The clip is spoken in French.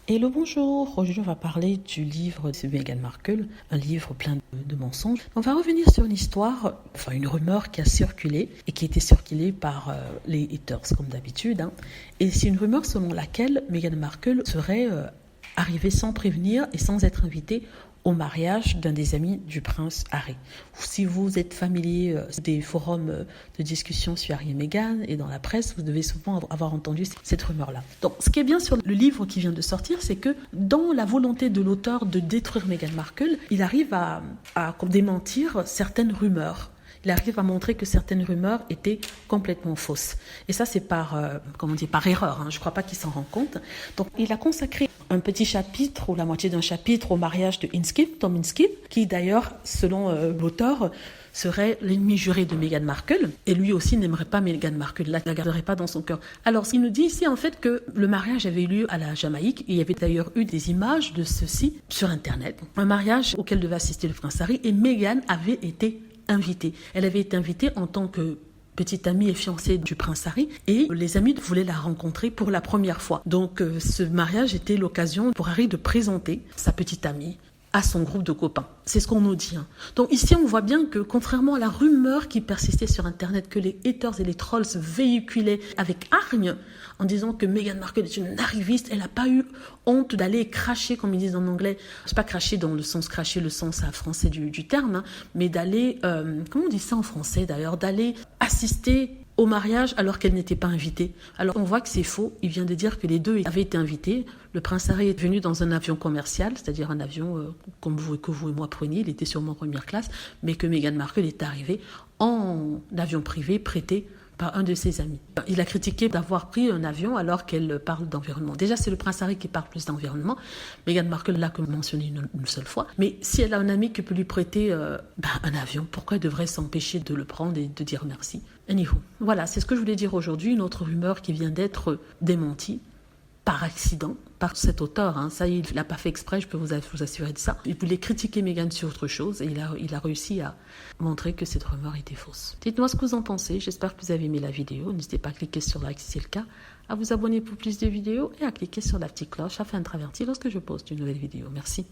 Hello, bonjour. Aujourd'hui, on va parler du livre de Meghan Markle, un livre plein de mensonges. On va revenir sur une histoire, une rumeur qui a circulé et qui a été circulée par les haters, comme d'habitude. Et c'est une rumeur selon laquelle Meghan Markle serait arrivée sans prévenir et sans être invitée au mariage d'un des amis du prince Harry. Si vous êtes familier des forums de discussion sur Harry et Meghan et dans la presse, vous devez souvent avoir entendu cette rumeur-là. Donc, ce qui est bien sur le livre qui vient de sortir, c'est que dans la volonté de l'auteur de détruire Meghan Markle, il arrive à démentir certaines rumeurs. Il arrive à montrer que certaines rumeurs étaient complètement fausses. Et ça, c'est par erreur. Je ne crois pas qu'il s'en rend compte. Donc, il a consacré un petit chapitre ou la moitié d'un chapitre au mariage de Tom Inskip, qui d'ailleurs, selon l'auteur, serait l'ennemi juré de Meghan Markle. Et lui aussi n'aimerait pas Meghan Markle, ne la garderait pas dans son cœur. Alors, il nous dit ici, en fait, que le mariage avait eu lieu à la Jamaïque. Et il y avait d'ailleurs eu des images de ceci sur Internet. Un mariage auquel devait assister le prince Harry. Et Meghan avait été invitée. Elle avait été invitée en tant que petite amie et fiancée du prince Harry, et les amis voulaient la rencontrer pour la première fois. Donc ce mariage était l'occasion pour Harry de présenter sa petite amie à son groupe de copains. C'est ce qu'on nous dit. Donc ici, on voit bien que contrairement à la rumeur qui persistait sur Internet, que les haters et les trolls véhiculaient avec hargne en disant que Meghan Markle est une arriviste, elle n'a pas eu honte d'aller cracher, comme ils disent en anglais. C'est pas cracher dans le sens cracher, le sens français du terme, mais d'aller, comment on dit ça en français d'ailleurs, d'aller assister au mariage alors qu'elle n'était pas invitée. Alors on voit que c'est faux. Il vient de dire que les deux avaient été invités. Le prince Harry est venu dans un avion commercial, c'est-à-dire un avion comme vous et moi preniez. Il était sûrement en première classe, mais que Meghan Markle est arrivée en avion privé prêté par un de ses amis. Il a critiqué d'avoir pris un avion alors qu'elle parle d'environnement. Déjà, c'est le prince Harry qui parle plus d'environnement. Meghan Markle l'a que mentionné une seule fois. Mais si elle a un ami qui peut lui prêter un avion, pourquoi elle devrait s'empêcher de le prendre et de dire merci? Anywho, voilà, c'est ce que je voulais dire aujourd'hui. Une autre rumeur qui vient d'être démentie par accident, par cet auteur. Ça, il n'a pas fait exprès, je peux vous assurer de ça. Il voulait critiquer Meghan sur autre chose et il a réussi à montrer que cette rumeur était fausse. Dites-moi ce que vous en pensez. J'espère que vous avez aimé la vidéo. N'hésitez pas à cliquer sur like si c'est le cas, à vous abonner pour plus de vidéos et à cliquer sur la petite cloche afin d'être averti lorsque je poste une nouvelle vidéo. Merci.